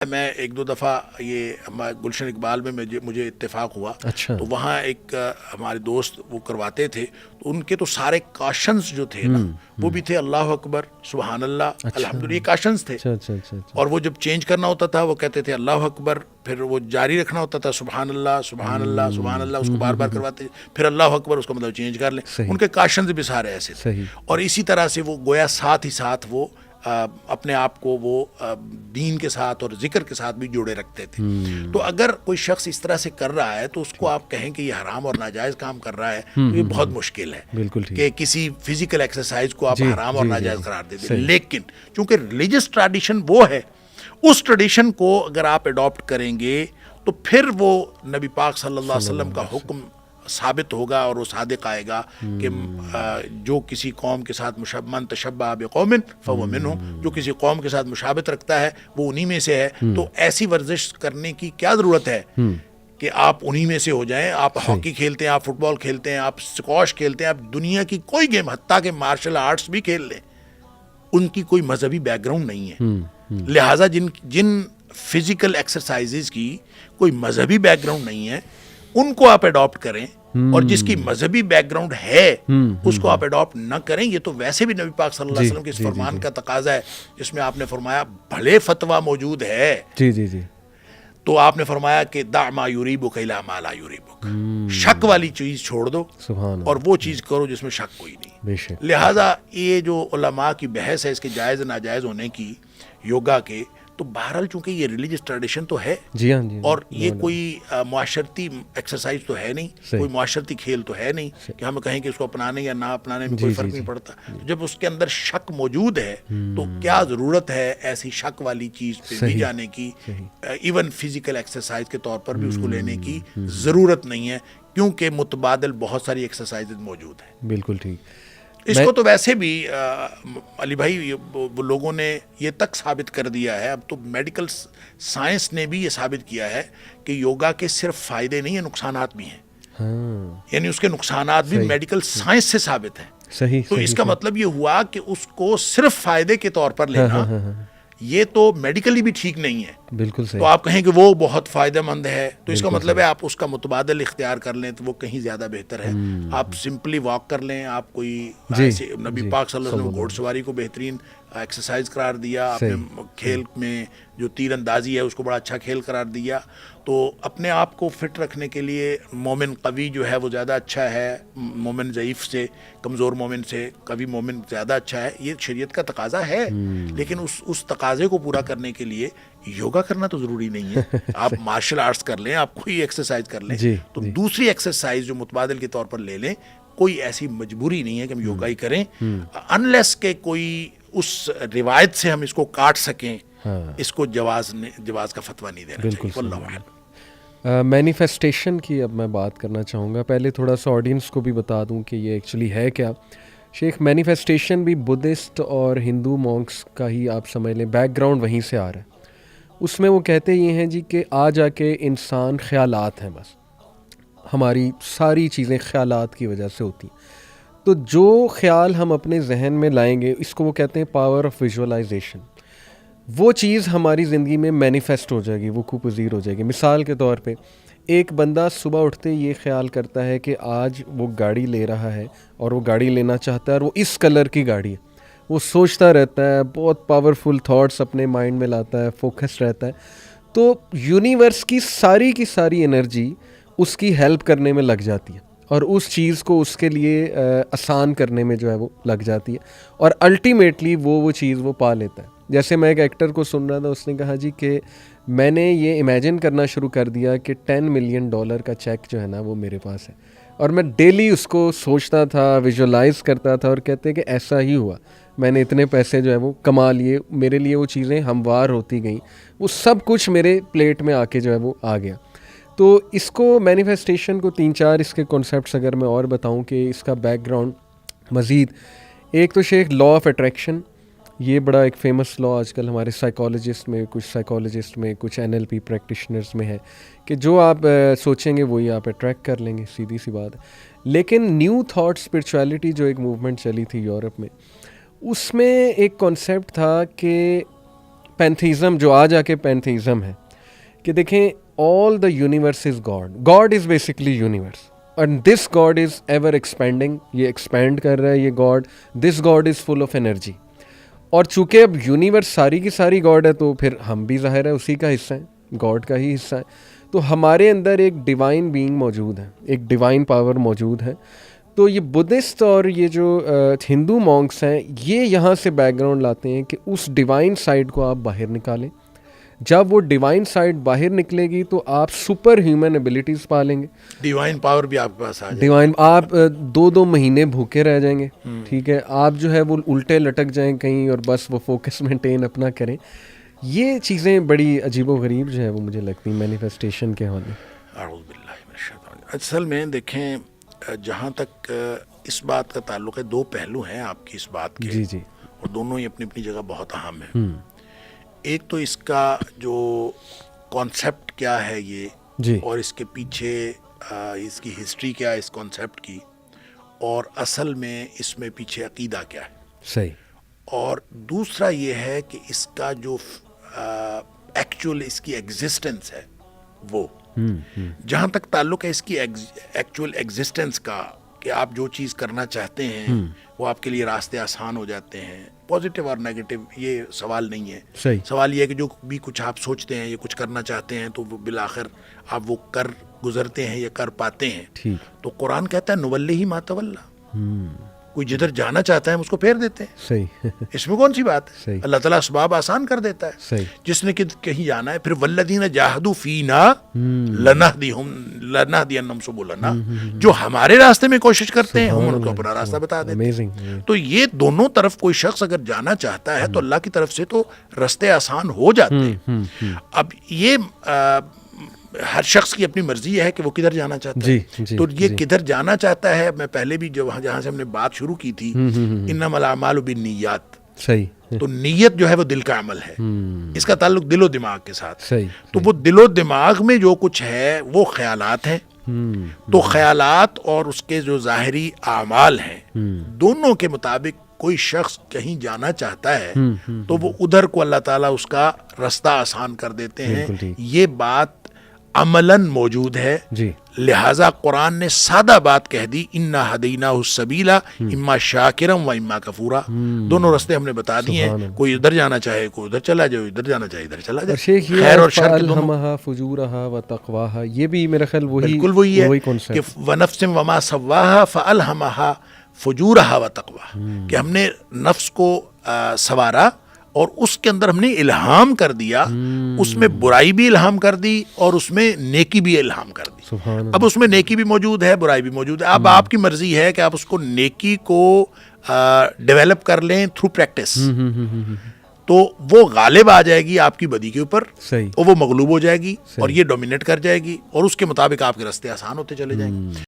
میں ایک دو دفعہ یہ گلشن اقبال میں مجھے اتفاق ہوا. اچھا. تو وہاں ایک ہمارے دوست وہ کرواتے تھے، تو ان کے تو سارے کاشنز جو تھے نا وہ بھی تھے اللہ اکبر، سبحان اللہ، الحمدللہ، یہ کاشنز تھے. اچھا اچھا اچھا اچھا. اور وہ جب چینج کرنا ہوتا تھا وہ کہتے تھے اللہ اکبر، پھر وہ جاری رکھنا ہوتا تھا سبحان اللہ سبحان اللہ سبحان اللہ، اس کو بار بار کرواتے، پھر اللہ اکبر، اس کا مطلب چینج کر لیں. صحیح. ان کے کاشنز بھی سارے ایسے تھے. صحیح. اور اسی طرح سے وہ گویا ساتھ ہی ساتھ وہ اپنے آپ کو وہ دین کے ساتھ اور ذکر کے ساتھ بھی جوڑے رکھتے تھے. تو اگر کوئی شخص اس طرح سے کر رہا ہے تو اس کو آپ کہیں کہ یہ حرام اور ناجائز کام کر رہا ہے، تو یہ بہت مشکل ہے. بالکل ٹھیک. کہ کسی فزیکل ایکسرسائز کو آپ حرام اور ناجائز قرار دے دیں. صحیح. لیکن چونکہ ریلیجس ٹریڈیشن وہ ہے، اس ٹریڈیشن کو اگر آپ اڈاپٹ کریں گے تو پھر وہ نبی پاک صلی اللہ علیہ وسلم کا حکم ثابت ہوگا اور وہ صادق آئے گا کہ جو کسی قوم کے ساتھ من تشبہ بقوم فہو منہم، جو کسی قوم کے ساتھ مشابہت رکھتا ہے وہ انہی میں سے ہے. تو ایسی ورزش کرنے کی کیا ضرورت ہے کہ آپ انہی میں سے ہو جائیں. آپ ہاکی کھیلتے ہیں، آپ فٹ بال کھیلتے ہیں، آپ اسکواش کھیلتے ہیں، آپ دنیا کی کوئی گیم، حتیٰ کہ مارشل آرٹس بھی کھیل لیں، ان کی کوئی مذہبی بیک گراؤنڈ نہیں ہے. لہٰذا جن فزیکل ایکسرسائزز کی کوئی مذہبی بیک گراؤنڈ نہیں ہے ان کو آپ اڈاپٹ کریں، اور جس کی مذہبی بیک گراؤنڈ ہے اس کو آپ اڈاپٹ نہ کریں. یہ تو ویسے بھی نبی پاک صلی اللہ علیہ وسلم کے اس فرمان کا تقاضا ہے جس میں آپ نے فرمایا بھلے فتویٰ موجود ہے. جی جی جی. تو آپ نے فرمایا کہ دع ما یریبک الی ما لا یریبک، شک والی چیز چھوڑ دو سبحان اور وہ چیز کرو جس میں شک کوئی نہیں. بے شک. لہٰذا یہ جو علماء کی بحث ہے اس کے جائز ناجائز ہونے کی یوگا کے، تو بہرحال چونکہ یہ ریلیجس ٹریڈیشن تو ہے، جی ہاں جی، اور یہ کوئی معاشرتی ایکسرسائز تو ہے نہیں، کوئی معاشرتی کھیل تو ہے نہیں کہ ہم کہیں کہ اس کو اپنانے یا نہ اپنانے میں کوئی فرق نہیں پڑتا. جب اس کے اندر شک موجود ہے تو کیا ضرورت ہے ایسی شک والی چیز پہ بھی جانے کی. ایون فزیکل ایکسرسائز کے طور پر بھی اس کو لینے کی ضرورت نہیں ہے، کیونکہ متبادل بہت ساری ایکسرسائز موجود ہیں. بالکل ٹھیک. اس کو تو ویسے بھی علی بھائی وہ لوگوں نے یہ تک ثابت کر دیا ہے، اب تو میڈیکل سائنس نے بھی یہ ثابت کیا ہے کہ یوگا کے صرف فائدے نہیں ہیں، نقصانات بھی ہیں. یعنی اس کے نقصانات بھی میڈیکل سائنس سے ثابت ہیں. صحیح. تو اس کا مطلب یہ ہوا کہ اس کو صرف فائدے کے طور پر لینا یہ تو میڈیکلی بھی ٹھیک نہیں ہے. بالکل صحیح. تو آپ کہیں کہ وہ بہت فائدہ مند ہے، تو اس کا مطلب ہے آپ اس کا متبادل اختیار کر لیں تو وہ کہیں زیادہ بہتر ہے. آپ سمپلی واک کر لیں، آپ کوئی نبی پاک صلی اللہ علیہ وسلم گھوڑ سواری کو بہترین ایکسرسائز قرار دیا، آپ نے کھیل میں جو تیر اندازی ہے اس کو بڑا اچھا کھیل قرار دیا. تو اپنے آپ کو فٹ رکھنے کے لیے مومن قوی جو ہے وہ زیادہ اچھا ہے، مومن ضعیف سے، کمزور مومن سے قوی مومن زیادہ اچھا ہے. یہ شریعت کا تقاضا ہے، لیکن اس تقاضے کو پورا کرنے کے لیے یوگا کرنا تو ضروری نہیں ہے. آپ مارشل آرٹس کر لیں، آپ کوئی ایکسرسائز کر لیں، تو دوسری ایکسرسائز جو متبادل کے طور پر لے لیں. کوئی ایسی مجبوری نہیں ہے کہ ہم یوگا ہی کریں، انلیس کہ کوئی اس روایت سے ہم اس کو کاٹ سکیں. اس کو جواز کا فتویٰ نہیں دینا چاہیے. واللہ اعلم. مینیفیسٹیشن کی اب میں بات کرنا چاہوں گا. پہلے تھوڑا سا آڈینس کو بھی بتا دوں کہ یہ ایکچولی ہے کیا. شیخ، مینیفیسٹیشن بھی بدھسٹ اور ہندو مونکس کا ہی آپ سمجھ لیں، بیک گراؤنڈ وہیں سے آ رہا ہے. اس میں وہ کہتے یہ ہیں جی کہ آ جا کے انسان خیالات ہیں، بس ہماری ساری چیزیں خیالات کی وجہ سے ہوتی ہیں. تو جو خیال ہم اپنے ذہن میں لائیں گے، اس کو وہ کہتے ہیں پاور آف ویژولائزیشن. وہ چیز ہماری زندگی میں مینیفیسٹ ہو جائے گی، وقوع پذیر ہو جائے گی. مثال کے طور پہ ایک بندہ صبح اٹھتے یہ خیال کرتا ہے کہ آج وہ گاڑی لے رہا ہے اور وہ گاڑی لینا چاہتا ہے اور وہ اس کلر کی گاڑی ہے. وہ سوچتا رہتا ہے، بہت پاورفل تھاٹس اپنے مائنڈ میں لاتا ہے، فوکس رہتا ہے. تو یونیورس کی ساری انرجی اس کی ہیلپ کرنے میں لگ جاتی ہے اور اس چیز کو اس کے لیے آسان کرنے میں جو ہے وہ لگ جاتی ہے، اور الٹیمیٹلی وہ چیز وہ پا لیتا ہے. جیسے میں ایک ایکٹر کو سن رہا تھا، اس نے کہا جی کہ میں نے یہ امیجن کرنا شروع کر دیا کہ $10 ملین کا چیک جو ہے نا وہ میرے پاس ہے، اور میں ڈیلی اس کو سوچتا تھا، ویژولائز کرتا تھا، اور کہتے کہ ایسا ہی ہوا، میں نے اتنے پیسے جو ہے وہ کما لیے، میرے لیے وہ چیزیں ہموار ہوتی گئیں، وہ سب کچھ میرے پلیٹ میں آ کے جو ہے وہ آ گیا. تو اس کو مینیفیسٹیشن کو 3-4 اس کے کنسیپٹس اگر میں اور بتاؤں کہ اس کا بیک گراؤنڈ مزید، ایک تو شیخ لا آف اٹریکشن. یہ بڑا ایک فیمس لا آج کل ہمارے سائیکالوجسٹ میں کچھ NLP پریکٹیشنرز میں ہے کہ جو آپ سوچیں گے وہی آپ اٹریکٹ کر لیں گے، سیدھی سی بات. لیکن نیو تھاٹ اسپرچویلٹی جو ایک موومنٹ چلی تھی یورپ میں، اس میں ایک کانسیپٹ تھا کہ پینتھیزم جو آج آ کے پینتھیزم ہے کہ دیکھیں all the universe is God, God is basically universe, and this God is ever expanding, یہ ایکسپینڈ کر رہا ہے یہ God, this God is full of energy. اور چونکہ اب یونیورس ساری کی ساری گاڈ ہے تو پھر ہم بھی ظاہر ہے اسی کا حصہ ہیں, گاڈ کا ہی حصہ ہے. تو ہمارے اندر ایک ڈیوائن بینگ موجود ہے, ایک ڈیوائن پاور موجود ہے. تو یہ بدھسٹ اور یہ جو ہندو مونکس ہیں یہ یہاں سے بیک گراؤنڈ لاتے ہیں کہ اس ڈیوائن سائڈ کو آپ باہر نکالیں. جب وہ ڈیوائن سائڈ باہر نکلے گی تو آپ سپر ہیومن ایبلٹیز پالیں گے, ڈیوائن پاور بھی آپ کے پاس آ جائے, ڈیوائن آپ 2 مہینے بھوکے رہ جائیں گے, ٹھیک ہے, آپ جو ہے وہ الٹے لٹک جائیں کہیں اور بس وہ فوکس مینٹین اپنا کریں. یہ چیزیں بڑی عجیب و غریب جو ہے وہ مجھے لگتی ہیں مینیفیسٹیشن کے حوالے. اعوذ باللہ من الشیطان. اصل میں دیکھیں جہاں تک اس بات کا تعلق ہے 2 پہلو ہیں آپ کی اس بات کے, جی جی, اور دونوں ہی اپنی اپنی جگہ بہت اہم ہیں. ایک تو اس کا جو کانسیپٹ کیا ہے یہ, جی, اور اس کے پیچھے اس کی ہسٹری کیا ہے اس کانسیپٹ کی, اور اصل میں اس میں پیچھے عقیدہ کیا ہے. صحیح. اور دوسرا یہ ہے کہ اس کا جو ایکچوئل اس کی ایگزسٹنس ہے وہ, جہاں تک تعلق ہے اس کی ایکچوئل ایگزسٹنس کا, کہ آپ جو چیز کرنا چاہتے ہیں وہ آپ کے لیے راستے آسان ہو جاتے ہیں, پازیٹیو اور نیگیٹو یہ سوال نہیں ہے. صحیح. سوال یہ ہے کہ جو بھی کچھ آپ سوچتے ہیں یا کچھ کرنا چاہتے ہیں تو وہ بالآخر آپ وہ کر گزرتے ہیں یا کر پاتے ہیں. ٹھیک. تو قرآن کہتا ہے نولی ما تولا, کوئی جدھر جانا چاہتا ہے ہم اس کو پھیر دیتے ہیں. صحیح. اس میں کون سی بات ہے, صحیح. اللہ تعالیٰ اسباب آسان کر دیتا ہے. صحیح. جس نے کہیں جانا ہے, پھر والذین جاہدوا فینا لنہدینہم سبلنا, جو ہمارے راستے میں کوشش کرتے ہیں ہم ان کو اپنا راستہ بتا دیتے ہیں. تو یہ دونوں طرف کوئی شخص اگر جانا چاہتا ہے تو اللہ کی طرف سے تو راستے آسان ہو جاتے ہیں. اب یہ ہر شخص کی اپنی مرضی ہے کہ وہ کدھر جانا چاہتا ہے. جی, تو یہ کدھر جانا چاہتا ہے, میں پہلے بھی جہاں سے ہم نے بات شروع کی تھی, انما الاعمال بالنیات, صحیح, تو نیت جو ہے وہ دل کا عمل ہے, اس کا تعلق دل و دماغ کے ساتھ. صحیح. تو وہ دل و دماغ میں جو کچھ ہے وہ خیالات ہیں. تو خیالات اور اس کے جو ظاہری اعمال ہیں دونوں کے مطابق کوئی شخص کہیں جانا چاہتا ہے تو وہ ادھر کو اللہ تعالیٰ اس کا راستہ آسان کر دیتے ہیں. یہ بات عملاً موجود ہے. جی. لہٰذا قرآن نے سادہ بات کہہ دی, انا ہدیناہ السبیلا اما شاکرا و اما کفورا, دونوں راستے ہم نے بتا دیے ہیں. کوئی ادھر جانا چاہے کوئی ادھر چلا جائے, ادھر جانا چاہے ادھر چلا جائے. خیر اور شر کے دونوں, فجورہا و تقواہا, یہ بھی میرا خیال بالکل وہی ہے کہ ونفس وما سواہا فالہمہا فجورہا و تقواہا, کہ ہم نے نفس کو سوارا اور اس کے اندر ہم نے الہام کر دیا, اس میں برائی بھی الہام کر دی اور اس میں نیکی بھی الہام کر دی. اب اس میں نیکی بھی موجود ہے, برائی بھی موجود ہے. اب آپ کی مرضی ہے کہ آپ اس کو نیکی کو ڈیولپ کر لیں تھرو پریکٹس, تو وہ غالب آ جائے گی آپ کی بدی کے اوپر, اور وہ مغلوب ہو جائے گی اور یہ ڈومینیٹ کر جائے گی, اور اس کے مطابق آپ کے راستے آسان ہوتے چلے جائیں گے.